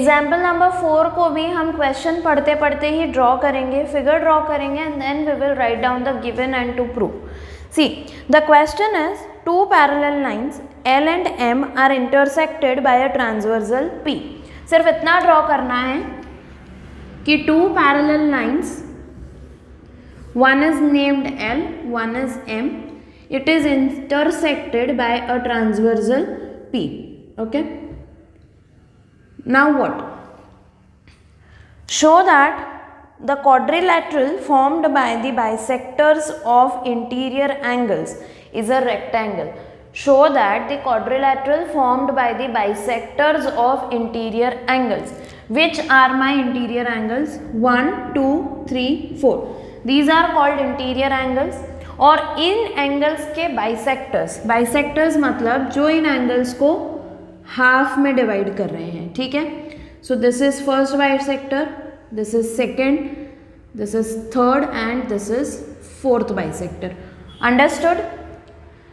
Example number 4 को भी हम क्वेश्चन पढ़ते पढ़ते ही ड्रॉ करेंगे, फिगर ड्रॉ करेंगे and then we will write down the given and to prove. See the question is two parallel lines L and M are intersected by a transversal P. सिर्फ इतना draw करना है कि two parallel lines, one is named L, one is M, it is intersected by a transversal P. Okay. Now what? Show that the quadrilateral formed by the bisectors of interior angles is a rectangle. Show that the quadrilateral formed by the bisectors of interior angles. Which are my interior angles? 1, 2, 3, 4. These are called interior angles. और इन angles के bisectors, bisectors मतलब जो इन angles को half में divide कर रहे हैं. ठीक है. So this is first bisector, this is second, this is third and this is fourth bisector. Understood?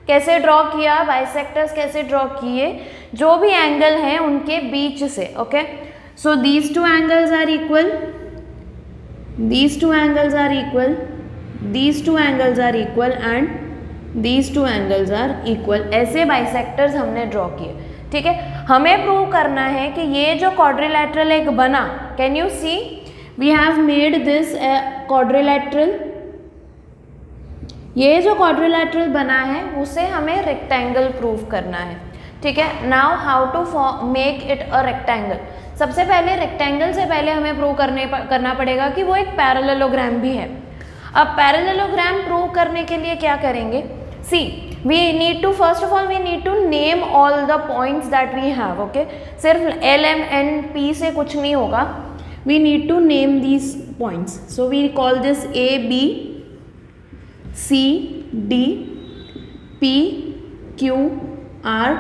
कैसे ड्रॉ किया, बाइसेक्टर्स कैसे ड्रॉ किए, जो भी एंगल हैं उनके बीच से. Okay. So these two angles are equal, these two angles are equal, these two angles are equal and these two angles are equal. ऐसे बाइसेक्टर्स हमने ड्रॉ किए. ठीक है. हमें प्रूव करना है कि ये जो क्वाड्रिलैटरल एक बना, can you see we have made this quadrilateral, ये जो क्वाड्रिलैटरल बना है उसे हमें रेक्टेंगल प्रूव करना है. ठीक है. Now how to make it a rectangle. सबसे पहले रेक्टेंगल से पहले हमें प्रूव करना पड़ेगा कि वो एक पैरेललोग्राम भी है. अब पैरेललोग्राम प्रूव करने के लिए क्या करेंगे? See we need to first of all we need to name all the points that we have. Okay. सिर्फ L, M, N, P से कुछ नहीं होगा. We need to name these points. So we call this A, B, C, D, P, Q, R,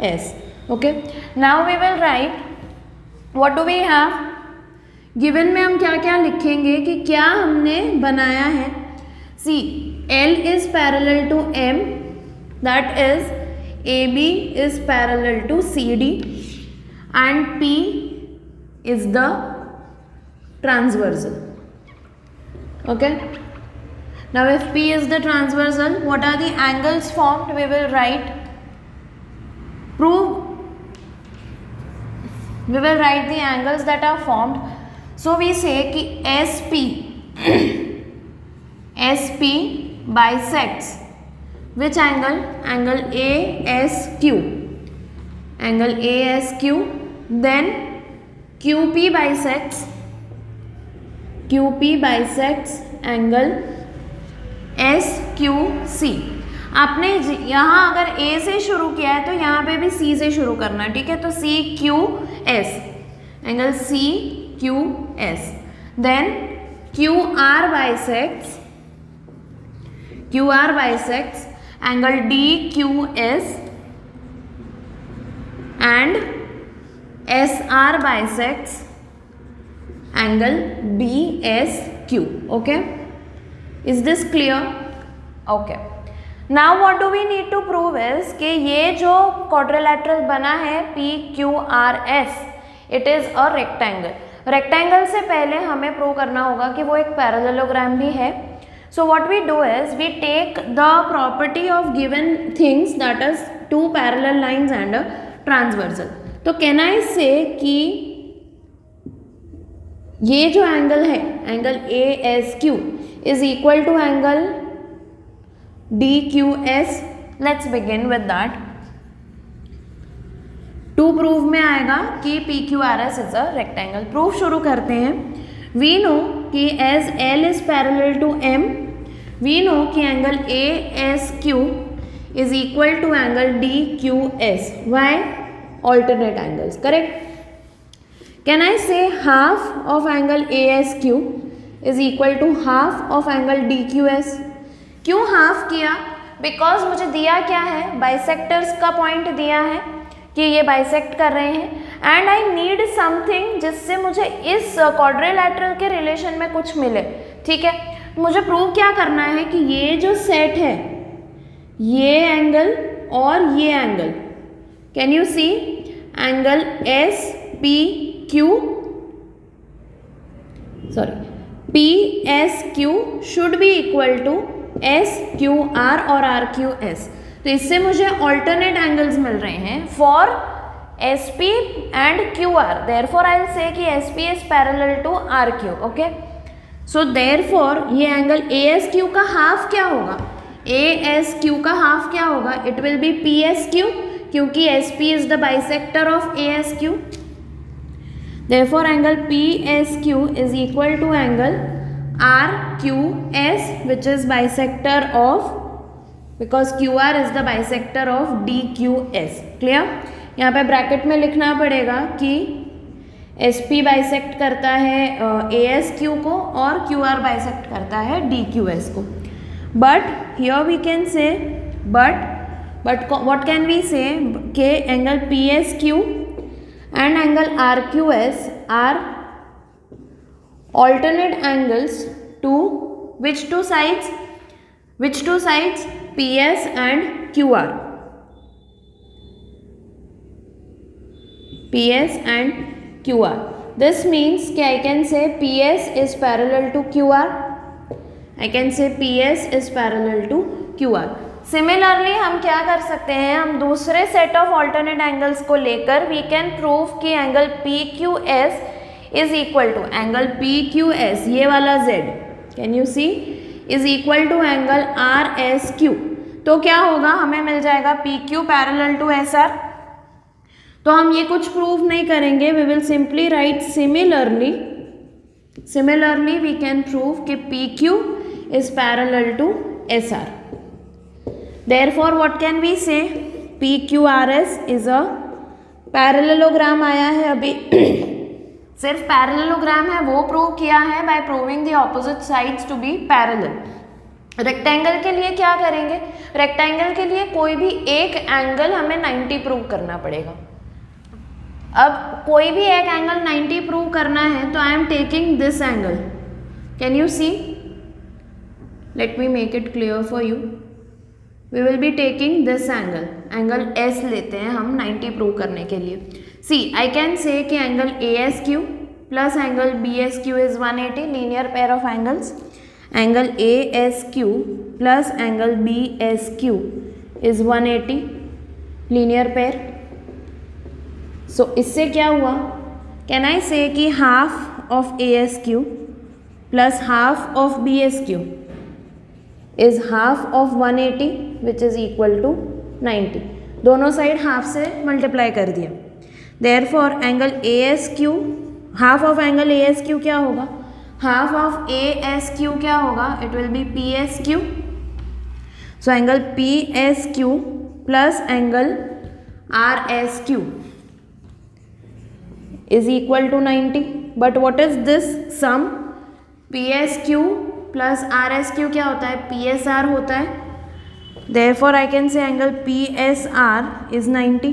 S. Okay. Now we will write what do we have. Given में हम क्या क्या लिखेंगे कि क्या हमने बनाया है. सी L is parallel to M, that is AB is parallel to CD and P is the transversal. Okay. Now if P is the transversal, what are the angles formed? We will write, prove, we will write the angles that are formed. So we say कि SP bisects which angle? Angle ASQ. Angle ASQ. Then QP bisects angle SQC. आपने यहाँ अगर A से शुरू किया है तो यहाँ पे भी C से शुरू करना. ठीक है. तो CQS, angle CQS. Then QR bisects angle DQS and SR bisects angle BSQ. Okay. Is this clear? Okay. Now what do we need to prove is कि ये जो क्वाड्रिलैटरल बना है PQRS, it is a rectangle. Rectangle से पहले हमें prove करना होगा कि वो एक पैरेललोग्राम भी है. So what we do is we take the property of given things, that is two parallel lines and a transversal. तो कैन आई से कि ये जो एंगल है, angle ASQ is equal to angle DQS. Let's begin with that. To prove में आएगा कि PQRS is a rectangle. Proof शुरू करते हैं. वी नो कि as L is parallel to M, we know कि angle ASQ is equal to angle DQS. Why? Alternate angles. Correct. Can I say half of angle ASQ is equal to half of angle DQS. क्यों half किया? Because मुझे दिया क्या है, bisectors का point दिया है कि ये बाइसेक्ट कर रहे हैं एंड आई नीड समथिंग जिससे मुझे इस क्वाड्रिलैटरल के रिलेशन में कुछ मिले. ठीक है. मुझे प्रूव क्या करना है कि ये जो सेट है, ये एंगल और ये angle, can you see angle SP PSQ should be equal to SQR और RQS। तो इससे मुझे ऑल्टरनेट एंगल्स मिल रहे हैं for SP and QR, therefore I will say कि SP is parallel to RQ। Okay, so therefore ये angle ASQ का हाफ क्या होगा? ASQ का हाफ क्या होगा? इट विल बी PSQ, क्योंकि SP is the bisector of ASQ। Therefore, angle PSQ is equal to angle RQS, which is bisector of, because QR is the bisector of DQS. Clear? यहाँ पे bracket में लिखना पड़ेगा कि SP bisect करता है ASQ को और QR बाइसेक्ट करता है DQS को. But here we can say, but what can we say? कि angle PSQ and angle RQS are alternate angles to which two sides? Which two sides? PS and QR. PS and QR. This means कि I can say PS is parallel to QR. I can say PS is parallel to QR. Similarly हम क्या कर सकते हैं, हम दूसरे set of alternate angles को लेकर वी कैन प्रूव कि angle PQS is equal to angle PQS, ये वाला Z, can you see, is equal to angle RSQ. तो क्या होगा, हमें मिल जाएगा PQ पैरेलल टू SR. तो हम ये कुछ प्रूव नहीं करेंगे, we will simply write similarly we can prove कि PQ is parallel to SR. Therefore, what can we say? PQRS is a parallelogram आया है अभी सिर्फ पैरेललोग्राम है वो प्रूव किया है by proving the opposite sides to be parallel. Rectangle के लिए क्या करेंगे, रेक्टेंगल के लिए कोई भी एक एंगल हमें 90 प्रूव करना पड़ेगा. अब कोई भी एक एंगल 90 प्रूव करना है तो I am taking this angle, can you see, let me make it clear for you. We will be taking this angle, angle S लेते हैं हम 90 प्रूव करने के लिए. सी आई कैन से कि angle ASQ plus angle BSQ is 180, linear pair of angles. Angle ASQ plus angle BSQ is 180, linear pair. So इससे क्या हुआ, कैन आई से कि half of ASQ plus half of BSQ is half of 180 which is equal to 90. दोनों side half से multiply कर दिया. Therefore angle ASQ, half of angle ASQ क्या होगा, हाफ ऑफ ASQ क्या होगा, it will be PSQ. So angle PSQ plus angle RSQ is equal to 90. But what is this sum? PSQ plus RSQ क्या होता है, PSR होता है. Therefore I can say angle PSR is 90.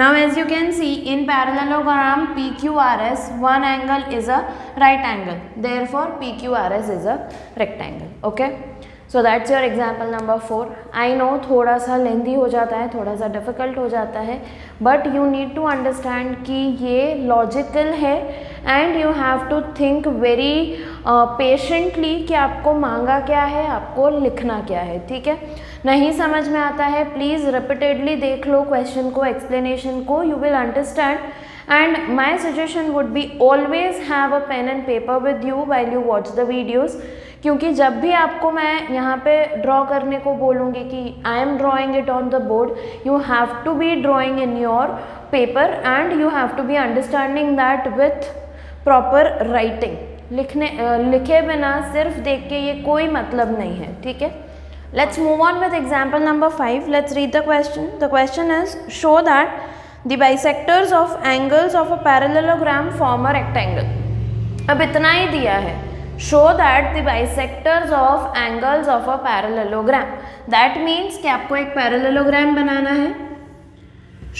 Now as you can see in parallelogram PQRS, one angle is a right angle. Therefore PQRS is a rectangle. Okay. So that's your example number 4. I know थोड़ा सा lengthy हो जाता है, थोड़ा सा difficult हो जाता है, but you need to understand कि ये लॉजिकल है and you have to think very patiently कि आपको मांगा क्या है, आपको लिखना क्या है. ठीक है, नहीं समझ में आता है प्लीज़ रिपीटेडली देख लो क्वेश्चन को, एक्सप्लेनेशन को, you will understand. And my suggestion would be always have a pen and paper with you while you watch the videos. क्योंकि जब भी आपको मैं यहाँ पे ड्रॉ करने को बोलूँगी कि I am drawing it on the board, you have to be drawing in your paper and you have to be understanding that with proper writing. लिखे बिना सिर्फ देख के ये कोई मतलब नहीं है. ठीक है, let's move on with example number 5. Let's read the question. The question is show that the bisectors of angles of a parallelogram form a rectangle. अब इतना ही दिया है, show that the bisectors of angles of a parallelogram. That means कि आपको एक parallelogram बनाना है.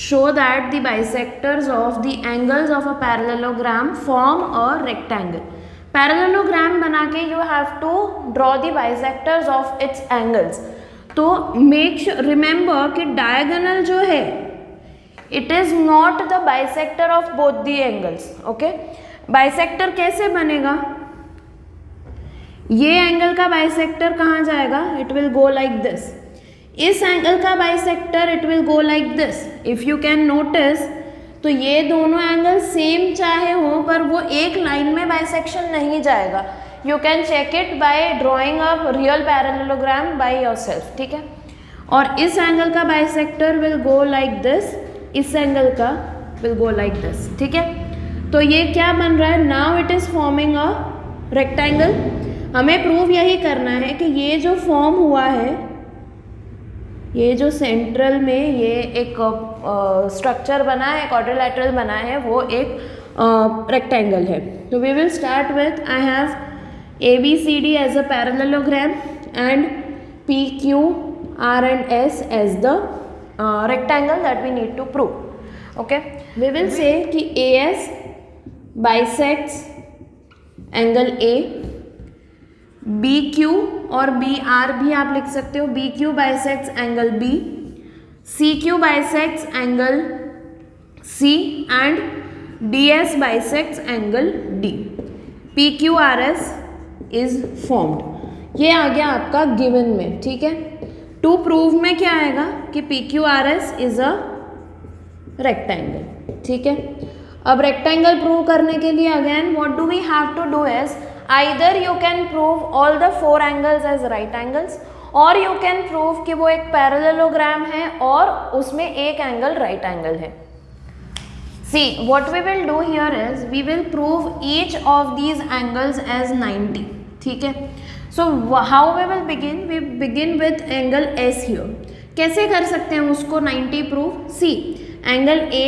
Show that the bisectors of the angles of a parallelogram form a rectangle. Parallelogram बना के you have to draw the bisectors of its angles. तो make sure remember कि diagonal जो है it is not the bisector of both the angles. Okay, bisector कैसे बनेगा? ये angle का बाइसेक्टर कहाँ जाएगा? It will go like this. इस एंगल का bisector it will go like this. If you can notice, तो ये दोनों एंगल सेम चाहे हो पर वो एक लाइन में बाइसेक्शन नहीं जाएगा. You can check it by drawing a real parallelogram by yourself. ठीक है, और इस एंगल का bisector will go like this, इस एंगल का विल गो लाइक दिस. ठीक है, तो ये क्या बन रहा है? Now it is forming a rectangle. हमें प्रूव यही करना है कि ये जो फॉर्म हुआ है, ये जो सेंट्रल में ये एक स्ट्रक्चर बना है, क्वाड्रिलैटरल बना है, वो एक रेक्टेंगल है. तो we will start with, I have ABCD as a parallelogram and PQ R and S as the rectangle that we need to prove. Okay, we will say कि AS bisects angle A, BQ और BR भी आप लिख सकते हो, BQ bisects angle B, CQ bisects angle C and DS bisects angle D. PQRS is formed. ये आ गया आपका गिवन में. ठीक है, टू प्रूव में क्या आएगा कि PQRS इज अ रेक्टेंगल. ठीक है, अब रेक्टेंगल प्रूव करने के लिए again what do we have to do is, either you can prove all the 4 angles as right angles, और यू कैन प्रूव कि वो एक पैरेललोग्राम है और उसमें एक एंगल राइट एंगल है. See, what we will do here is we will prove each of these angles as 90. ठीक है, so how we will begin? We begin with angle S here. कैसे कर सकते हैं उसको 90 prove? See, angle A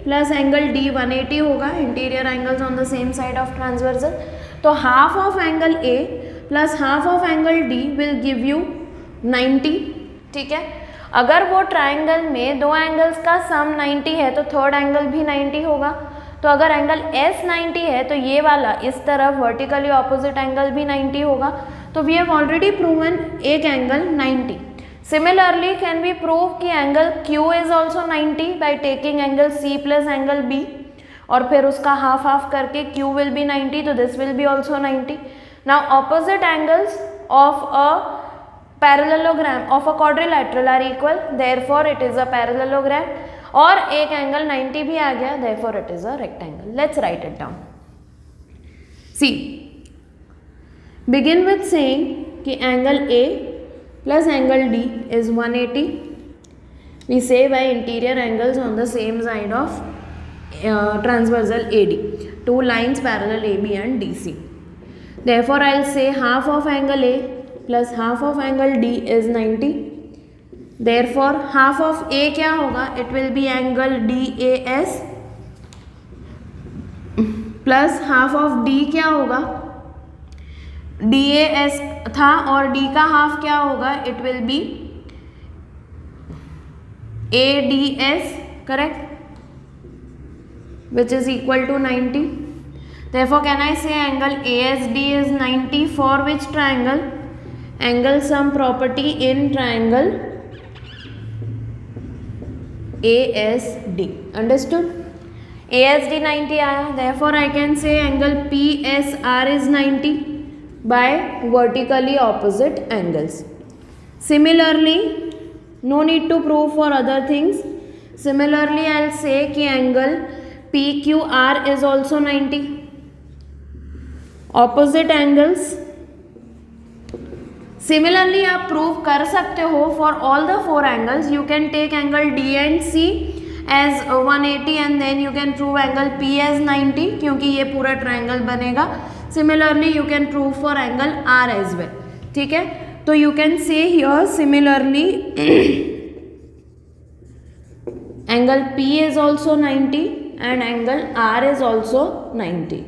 plus angle D 180 होगा, interior angles on the same side of transversal. तो half of angle A plus half of angle D will give you 90. ठीक है, अगर वो ट्राइंगल में दो एंगल्स का सम 90 है तो थर्ड एंगल भी 90 होगा. तो अगर एंगल S 90 है तो ये वाला इस तरफ वर्टिकली ऑपोजिट एंगल भी 90 होगा. तो वी हैव ऑलरेडी प्रूवन एक angle 90. Similarly can we prove कि angle Q is also 90 by taking angle C plus angle B और फिर उसका हाफ हाफ करके Q विल बी 90, तो this will be also 90. Now opposite angles of a parallelogram of a quadrilateral are equal, therefore it is a parallelogram. और एक angle 90 भी आ गया, therefore it is a rectangle. Let's write it down. See, begin with saying कि angle A plus angle D is 180. We say by interior angles on the same side of transversal AD. Two lines parallel AB and DC. Therefore I'll say half of angle A plus half of angle D is 90. Therefore half of A क्या होगा? It will be angle DAS plus half of D क्या होगा? DAS था और D का half क्या होगा? It will be ADS, correct? Which is equal to 90. Therefore can I say angle ASD is 90 for which triangle? Angle sum property in triangle ASD. Understood? ASD 90 आया, therefore I can say angle PSR is 90 by vertically opposite angles. Similarly, no need to prove for other things. Similarly, I'll say कि angle PQR is also 90. Opposite angles. Similarly आप prove कर सकते हो for all the 4 angles. You can take angle D and C as 180 and then you can prove angle P as 90 क्योंकि ये पूरा triangle बनेगा. Similarly you can prove for angle R as well. ठीक है, तो you can say here similarly angle P is also 90 and angle R is also 90.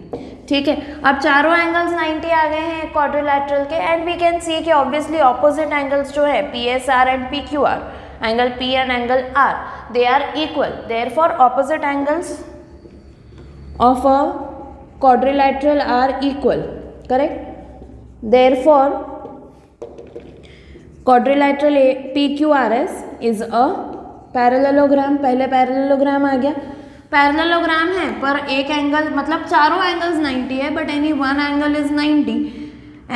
ठीक है, अब चारों एंगल्स 90 आ गए हैं क्वाड्रिलैटरल के एंड वी कैन सी कि ऑब्वियसली ऑपोजिट एंगल्स जो है PSR and PQR, angle P and angle R, they are equal. Therefore opposite angles of a quadrilateral are equal, correct? Therefore quadrilateral PQRS is a parallelogram, पहले parallelogram आ गया, parallelogram है पर एक angle मतलब चारों एंगल्स 90 है but any one angle is 90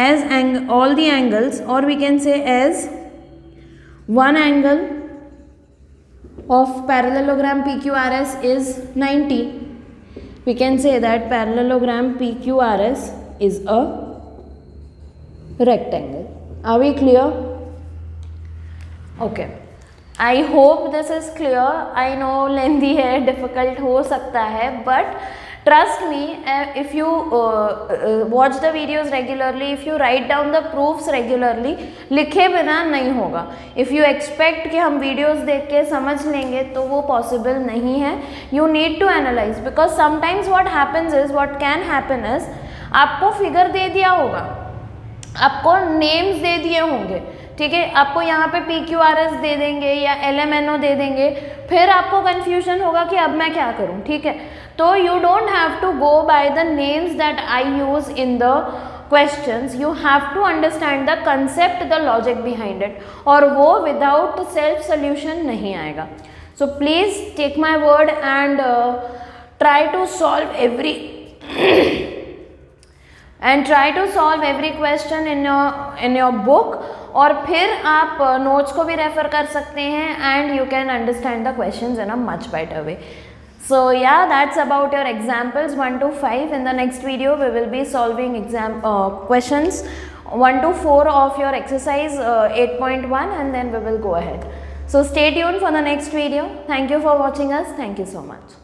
as all the angles, और we can say as one angle of parallelogram PQRS is 90. We can say that parallelogram PQRS is a rectangle. Are we clear? Okay. I hope this is clear. I know lengthy है, difficult हो सकता है, but trust me, if you watch the videos regularly, if you write down the proofs regularly, लिखे बिना नहीं होगा. If you expect कि हम videos देख के समझ लेंगे तो वो possible नहीं है. You need to analyze because sometimes what happens is, what can happen is, आपको figure दे दिया होगा, आपको names दे दिए होंगे, ठीक है, आपको यहाँ पे PQRS दे देंगे या LMNO दे देंगे, फिर आपको कन्फ्यूजन होगा कि अब मैं क्या करूँ, ठीक है. तो you don't have to go by the names that I use in the questions, you have to understand the concept, the logic behind it, और वो विदाउट सेल्फ सोल्यूशन नहीं आएगा. So please take my word and try to solve every question in your book, और फिर आप notes को भी refer कर सकते हैं and you can understand the questions in a much better way. So yeah, that's about your examples 1 to 5. In the next video, we will be solving questions 1 to 4 of your exercise 8.1, and then we will go ahead. So stay tuned for the next video. Thank you for watching us. Thank you so much.